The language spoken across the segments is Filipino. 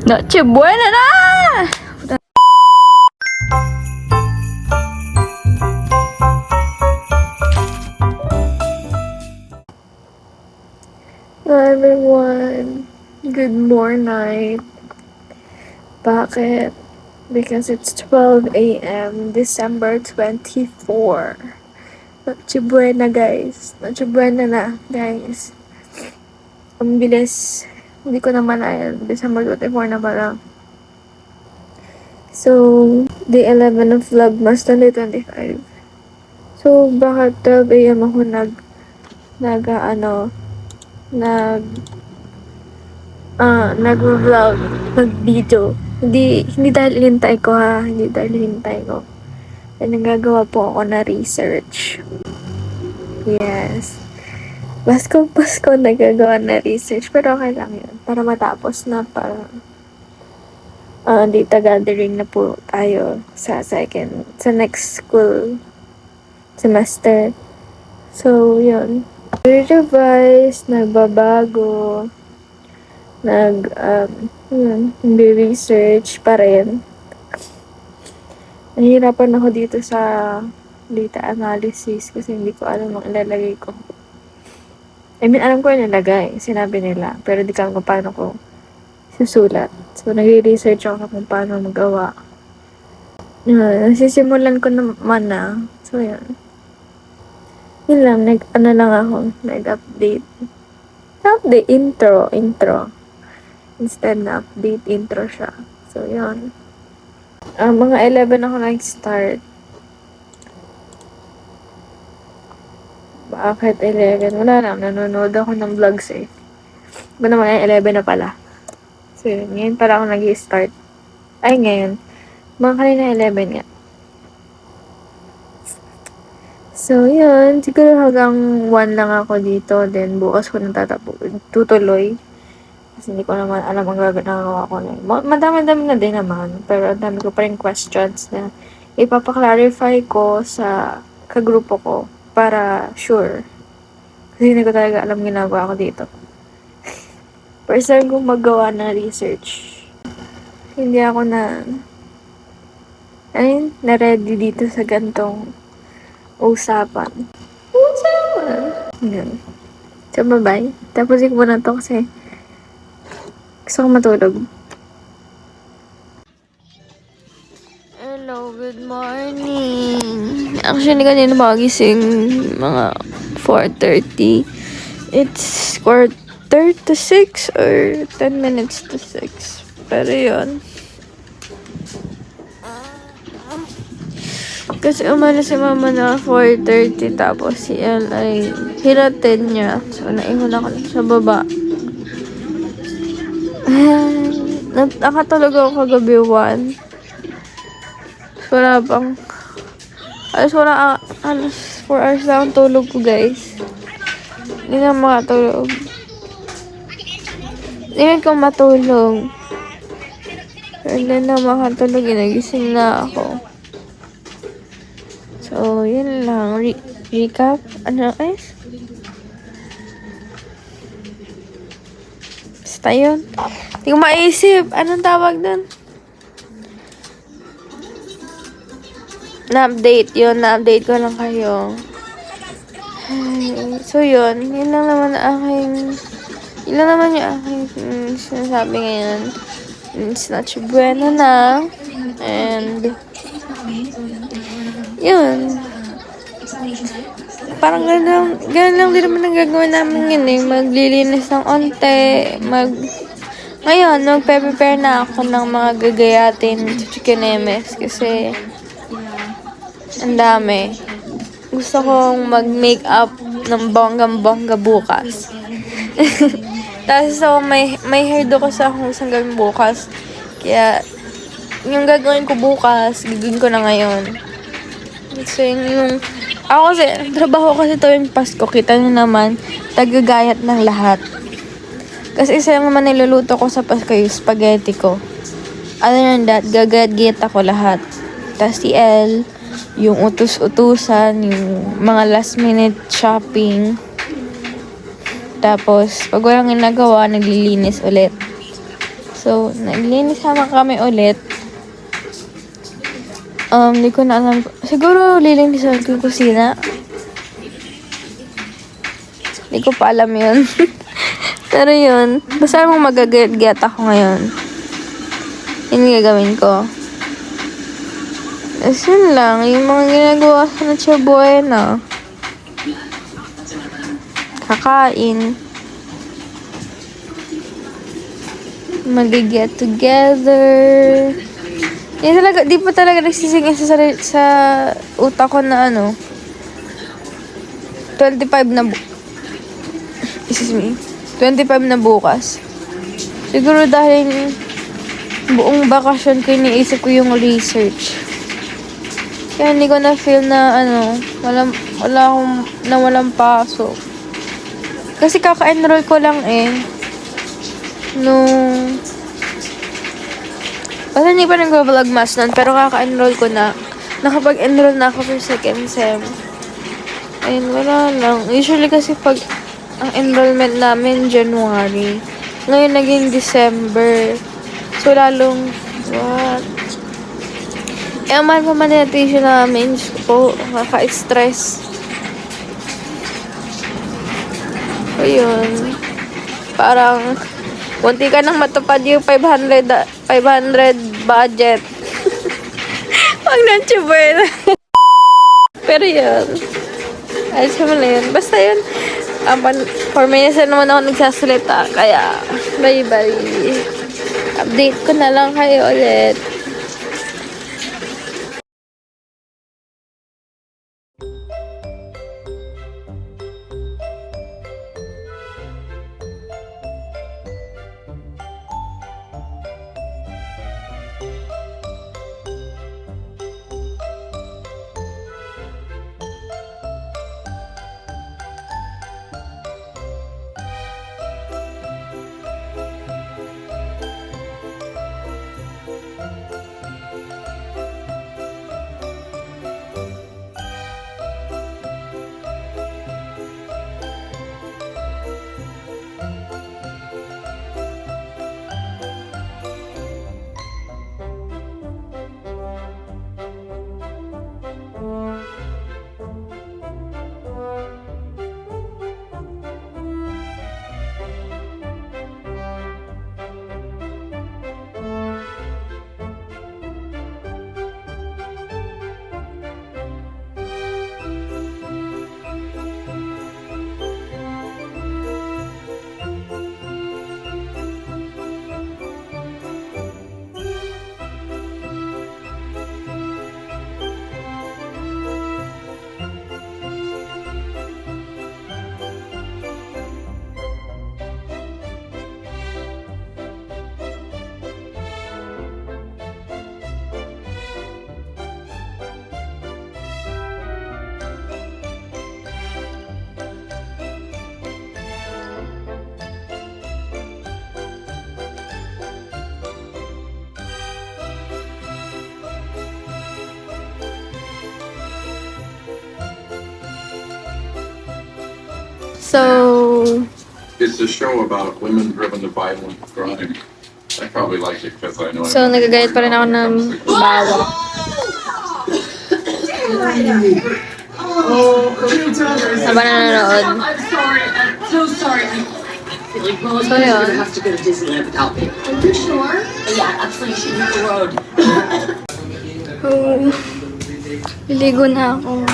Noche buena na! Hello everyone. Good morning. Bakit? Because it's 12 a.m. December 24. Noche buena guys. Noche buena na guys. Ang bilis. Hindi ko naman ayan. December 24 na pala. So, day 11 of Vlogmas 2025. So, bakit 12 a.m. ako nag-vlog, nag-video. Hindi dahil hinintay ko ha. Hindi dahil hinintay ko. Ay, nagagawa po ako na research. Yes. Pasko nagagawa na research. Pero okay lang yun. Para matapos na, para data gathering na po tayo sa next school semester. So, yun. Revise, nagbabago, research pa rin. Nahihirapan ako dito sa data analysis kasi hindi ko alam ang ilalagay ko. I mean, alam ko yung nilagay, sinabi nila, pero di ko alam kung paano ko susulat. So, nag-research ako kung paano magawa. Nasisimulan ko naman na. So, yun. Yun lang, nag-update. Update, intro. Instead na update, intro siya. So, yun. Mga 11 ako nag-start. Bakit 11? Wala lang, nanonood ako ng vlogs eh. Ba naman ay 11 na pala. So, yun. Ngayon pala ako nag-start. Ay, ngayon. Mga kanina 11 nga. So, yun. Siguro hanggang 1 lang ako dito. Then, bukas ko nang tutuloy. Kasi hindi ko naman alam ang gagawin ko na. Madami-dami na din naman. Pero ang dami ko pa rin questions na ipapaklarify ko sa kagrupo ko para sure. Kasi hindi ko talaga alam ginagawa ko dito. First time kong magawa ng research. Hindi ako na-ready dito sa gantong usapan. Yan. So, bye-bye. Tapusin ko na to kasi gusto ko matulog. Hello, good morning. Actually, kanina magising mga 4:30. It's 4:30 or 10 minutes to 6. Pero yun. Kasi umalis si mama na 4:30 tapos si El ay hinatin niya. So, naiwan ako sa baba. Nakatulog ako kagabi 1. So, alas 4 hours lang ang tulog ko guys. Hindi na makatulog. Hindi ko matulog. Hindi na makatulog. Nagising na ako. So, yun lang. Recap. Ano guys? Basta yun. Hindi ko maisip. Anong tawag dun? Na-update. Yun, na-update ko lang kayo. So, yun. Yun lang naman yung aking sinasabi ngayon. It's not bueno na. And, yun. Parang ganun lang din naman ang gagawin namin yun eh. Maglilinis ng onte. Ngayon, magpe-prepare na ako ng mga gagayatin sa Chikinemes kasi ang dami. Gusto kong mag-makeup ng bonggang-bongga bukas. Tapos may hairdo kasi akong isang gawin bukas. Kaya, yung gagawin ko bukas, gagawin ko na ngayon. Kasi ako kasi, trabaho kasi to yung Pasko. Kita nyo naman, tagagayat ng lahat. Kasi isa naman niluluto ko sa Pasko yung spaghetti ko. Other than that, gagayat-gayat ako lahat. Tapos si El, yung utus-utusan, yung mga last minute shopping. Tapos, pag walang ginagawa, naglilinis ulit. So, naglinis naman kami ulit. Hindi ko na alam. Siguro lilinisan ko yung kusina. Hindi ko pa alam yun. Pero yun, basta mong mag-get ako ngayon. Yun yung gagawin ko. As yun lang, yung mga ginagawa ko na Tia Buena. Kakain. Mag-get together. Di pa talaga nagsisingin sa utak ko na 25 na excuse me, 25 na bukas. Siguro dahil buong bakasyon ko iniisip ko yung research. Kaya hindi ko na feel na walang pasok. Kasi kaka-enroll ko lang Basta hindi pa nag-vlogmas nun, pero kaka-enroll ko na. Nakapag-enroll na ako for second sem. Ayun, wala lang. Usually kasi pag ang enrollment namin, January. Ngayon naging December. So, lalong, what? Ang mahal pa manetition namin. Diyos ko po, nakaka-stress. Ayun. Parang, munti ka nang matupad yung 500 budget. Pag nandiyan. Pero yun. Ayos mo na yun. Basta yun. 4 minutes na naman ako nagsasalita. Kaya, bye-bye. Update ko na lang kayo ulit. So, It's a show about women driven to violent crime. I probably like it because I know. so nagagayat pa rin ako ng bawang. Habang nanonood. I'm sorry. I'm so sorry. Like, well, So, you're yun. gonna have to go to Disneyland without me. Are you sure? Yeah, absolutely. You should hit the road. Oh, liligo na ako.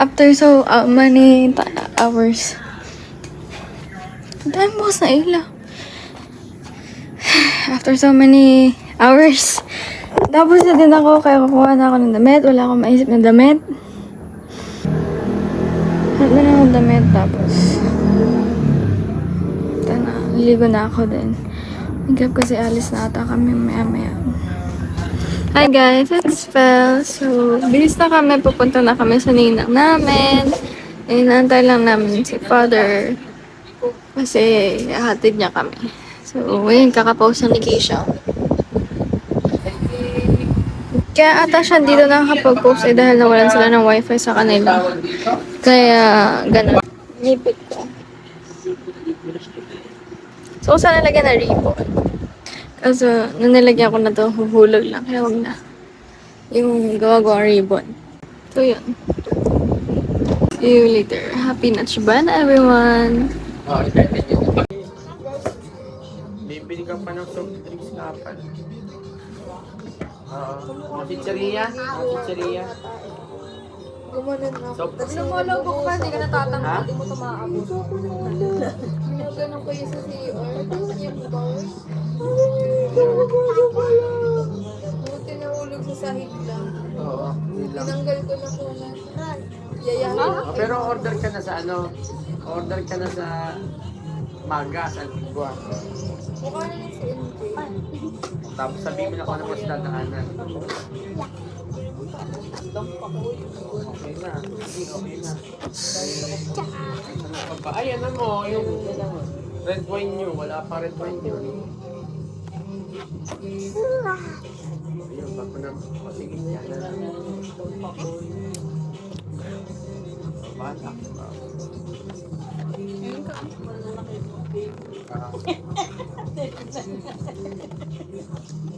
After so many hours. Dahil bukas na ilaw. After so many hours. Tapos na din ako, kaya kukuha na ako ng damit. Wala akong maisip na damit. Wala na akong damit, tapos ito na, liligo na ako din. Nag-grab kasi alis na ata kami maya-maya. Hi guys, it's Fel. So, bilis na kami. Pupunta na kami sa ninang namin. Inaantay lang namin si father. Kasi, hatid niya kami. So, ayun, kakapost ni Keisha. Kaya ata siya dito nakakapag-post dahil nawalan sila ng wifi sa kanila. Kaya, ganun. Nipit ko. So, kung saan nalagyan na ribbon. Kaso, nung nilagyan ko na to, huhulog lang. Kaya wag na. Yung gawa-gawa ribbon. So, yun. See you later. Happy Noche Buena, everyone! Bibili ka pa ng soft drinks kapan. Chicheria? Chicheria? Gumanon ako. So, Tapos lumologo ko pa, hindi ka natatanggal. Ha? Hindi mo tumaabot. Hindi ako naalala. Ginaganon ko yung sa CR. Tapos yung bawi. Buti nahulog sa sahig lang. Oo. Tinanggal ko na po na. Yayahan. Pero order ka na sa ano? Order ka na sa Maga, sa Antigua. Mukha na yung si MJ. Tapos sabihin mo na kung ano mas dadaanan. Okay na. Okay na. Ano pa? Ay, ano mo, yung red wine nyo. Wala pa red wine nyo. Ayun, bako na. O, sige na yan. Bata.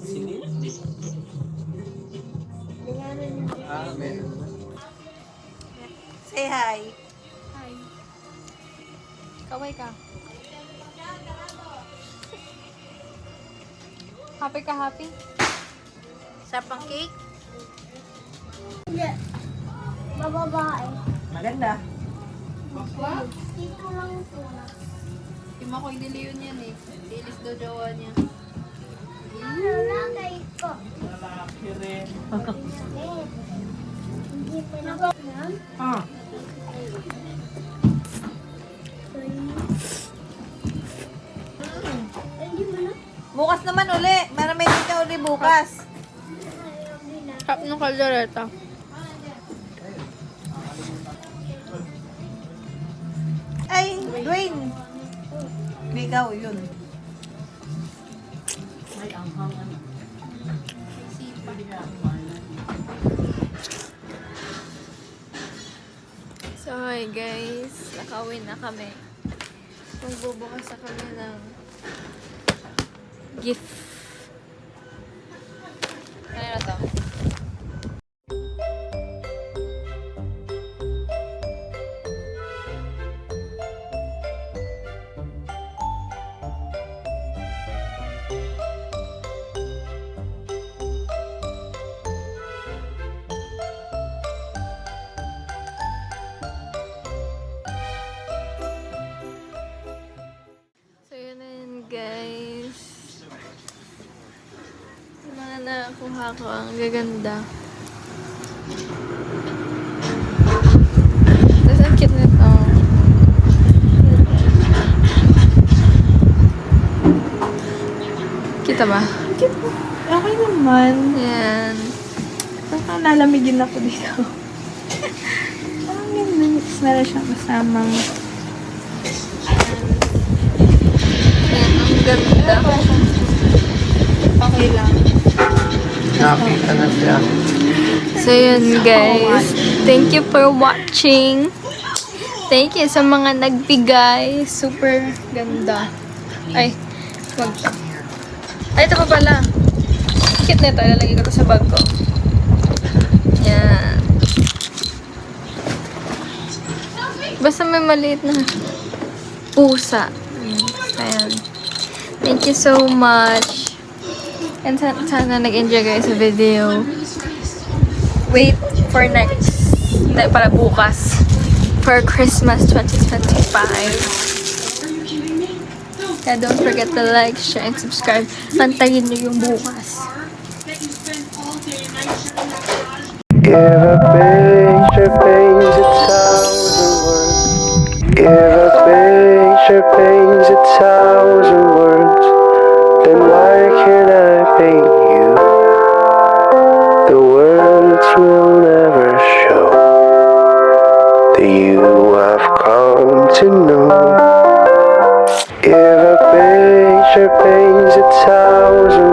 Sinindi. Meron. Say hi. Hi. Kaway ka. Happy ka, happy? Sa pang cake? Bababae. Maganda. Dito lang po. Yung Makoy de Leon yan eh. Lilis daw jowa niya. Lalagay ko. Hindi pa na ba? Ah. Hindi mo na. Bukas naman uli. May ka uli bukas. Kap ng kaldereta. Ay, Dwayne. Ikaw, yun. So, hi guys. Nakawin na kami. Magbubukas na kami ng gift. Ano na to? So, yun na yun, guys. Yung mga nakuha ko, ang gaganda. Tapos, ang cute nito. Kita ba? Okay naman. Yan. Parang lalamigin ako dito. Parang ganda. Tapos meron siyang kasamang Yan, ang ganda. okay lang. Nakakita na siya. So, yun, guys. Thank you for watching. Thank you sa mga nagbigay. Super ganda. Ay, wag to. Ay, ito pa pala. Cute na ito. Ilalagay ko to sa bag ko. Yan. Basta may maliit na pusa. Ayan. Thank you so much. And sana nag-enjoy kayo sa video. Wait for next. Hindi, para bukas. For Christmas 2025. Kaya don't forget to like, share, and subscribe. Pantayin nyo yung bukas. If a picture paints a thousand words, if a picture paints a thousand words, then why can't I paint you? The words will never show the you I've come to know. If a picture paints a thousand